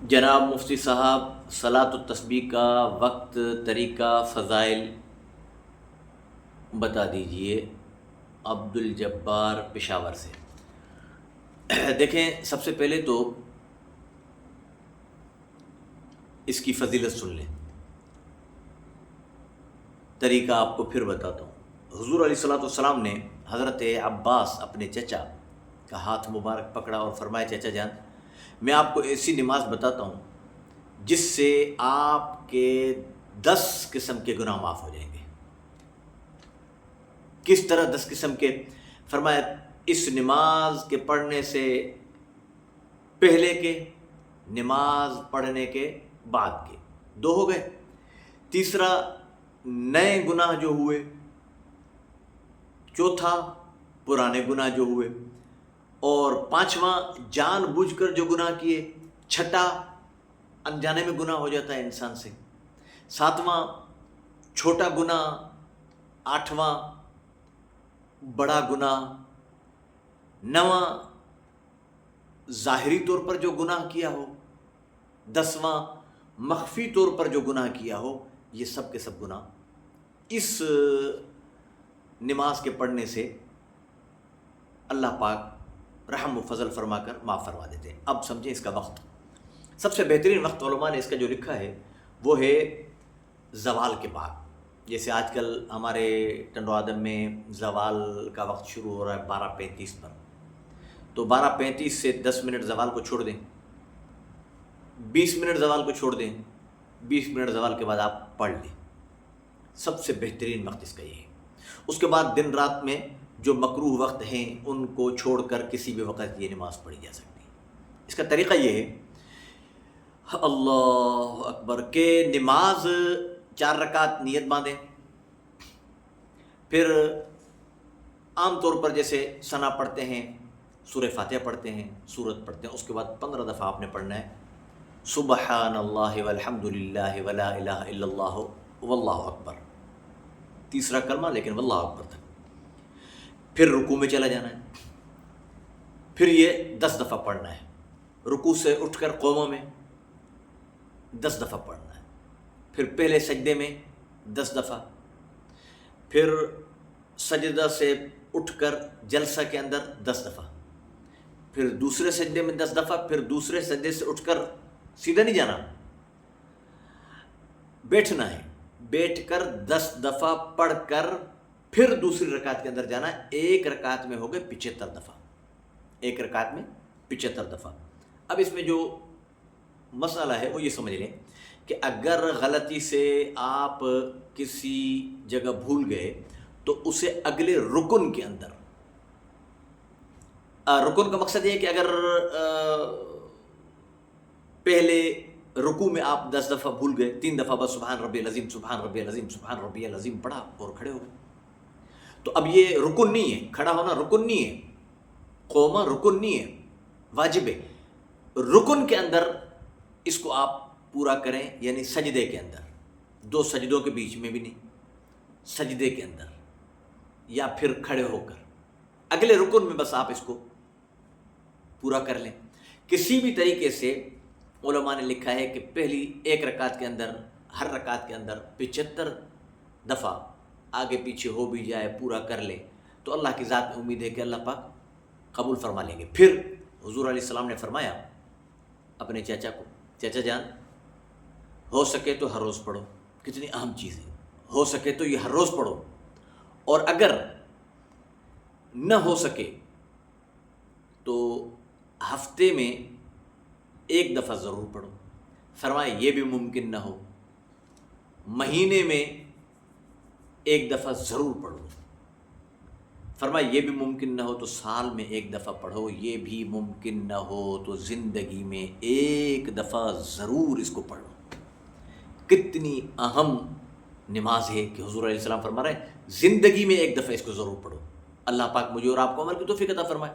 جناب مفتی صاحب، صلاۃ التسبیح کا وقت، طریقہ، فضائل بتا دیجئے۔ عبد الجبار پشاور سے۔ دیکھیں، سب سے پہلے تو اس کی فضیلت سن لیں، طریقہ آپ کو پھر بتاتا ہوں۔ حضور علیہ الصلوۃ والسلام نے حضرت عباس اپنے چچا کا ہاتھ مبارک پکڑا اور فرمایا، چچا جان، میں آپ کو ایسی نماز بتاتا ہوں جس سے آپ کے 10 قسم کے گناہ معاف ہو جائیں گے۔ کس طرح 10 قسم کے؟ فرمایا، اس نماز کے پڑھنے سے پہلے کے، نماز پڑھنے کے بعد کے، 2 ہو گئے۔ تیسرا، نئے گناہ جو ہوئے۔ چوتھا، پرانے گناہ جو ہوئے۔ اور 5واں، جان بوجھ کر جو گناہ کیے۔ 6واں، انجانے میں گناہ ہو جاتا ہے انسان سے۔ 7واں، چھوٹا گناہ۔ 8واں، بڑا گناہ۔ 9واں، ظاہری طور پر جو گناہ کیا ہو۔ 10واں، مخفی طور پر جو گناہ کیا ہو۔ یہ سب کے سب گناہ اس نماز کے پڑھنے سے اللہ پاک رحم و فضل فرما کر معاف فرما دیتے ہیں۔ اب سمجھیں اس کا وقت۔ سب سے بہترین وقت علماء نے اس کا جو لکھا ہے وہ ہے زوال کے بعد۔ جیسے آج کل ہمارے ٹنڈو آدم میں زوال کا وقت شروع ہو رہا ہے 12:35 پر، تو 12:35 سے 10 منٹ زوال کو چھوڑ دیں، 20 منٹ زوال کو چھوڑ دیں، 20 منٹ زوال کے بعد آپ پڑھ لیں۔ سب سے بہترین وقت اس کا یہ ہے۔ اس کے بعد دن رات میں جو مکروہ وقت ہیں ان کو چھوڑ کر کسی بھی وقت یہ نماز پڑھی جا سکتی ہے۔ اس کا طریقہ یہ ہے، اللہ اکبر، کہ نماز 4 رکعت نیت باندھیں، پھر عام طور پر جیسے ثنا پڑھتے ہیں، سورہ فاتحہ پڑھتے ہیں، سورت پڑھتے ہیں، اس کے بعد 15 دفعہ آپ نے پڑھنا ہے، سبحان اللہ والحمد للہ ولا الہ الا اللہ واللہ اکبر، تیسرا کلمہ لیکن واللہ اکبر تک۔ پھر رکوع میں چلا جانا ہے، پھر یہ 10 دفعہ پڑھنا ہے۔ رکوع سے اٹھ کر قوموں میں 10 دفعہ پڑھنا ہے، پھر پہلے سجدے میں 10 دفعہ، پھر سجدہ سے اٹھ کر جلسہ کے اندر 10 دفعہ، پھر دوسرے سجدے میں 10 دفعہ، پھر دوسرے سجدے سے اٹھ کر سیدھا نہیں جانا، بیٹھنا ہے، بیٹھ کر 10 دفعہ پڑھ کر پھر دوسری رکعت کے اندر جانا ہے۔ ایک رکعت میں ہو گئے 75 دفعہ، ایک رکعت میں 75 دفعہ۔ اب اس میں جو مسئلہ ہے وہ یہ سمجھ لیں کہ اگر غلطی سے آپ کسی جگہ بھول گئے تو اسے اگلے رکن کے اندر، رکن کا مقصد یہ ہے کہ اگر پہلے رکوع میں آپ 10 دفعہ بھول گئے، 3 دفعہ بس سبحان ربی العظیم، سبحان ربی العظیم، سبحان ربی العظیم پڑھا اور کھڑے ہو گئے، تو اب یہ رکن نہیں ہے، کھڑا ہونا رکن نہیں ہے، قومہ رکن نہیں ہے، واجب ہے۔ رکن کے اندر اس کو آپ پورا کریں، یعنی سجدے کے اندر، 2 سجدوں کے بیچ میں بھی نہیں، سجدے کے اندر یا پھر کھڑے ہو کر اگلے رکن میں بس آپ اس کو پورا کر لیں۔ کسی بھی طریقے سے علماء نے لکھا ہے کہ پہلی ایک رکعت کے اندر، ہر رکعت کے اندر 75 دفعہ آگے پیچھے ہو بھی جائے، پورا کر لیں تو اللہ کی ذات میں امید ہے کہ اللہ پاک قبول فرما لیں گے۔ پھر حضور علیہ السلام نے فرمایا اپنے چچا کو، چچا جان، ہو سکے تو ہر روز پڑھو، کتنی اہم چیز ہے، ہو سکے تو یہ ہر روز پڑھو، اور اگر نہ ہو سکے تو ہفتے میں 1 دفعہ ضرور پڑھو۔ فرمایا یہ بھی ممکن نہ ہو، مہینے میں 1 دفعہ ضرور پڑھو۔ فرمایا یہ بھی ممکن نہ ہو تو سال میں 1 دفعہ پڑھو، یہ بھی ممکن نہ ہو تو زندگی میں 1 دفعہ ضرور اس کو پڑھو۔ کتنی اہم نماز ہے کہ حضور علیہ السلام فرما رہے ہیں زندگی میں 1 دفعہ اس کو ضرور پڑھو۔ اللہ پاک مجھے اور آپ کو عمل کی توفیق عطا فرمائے۔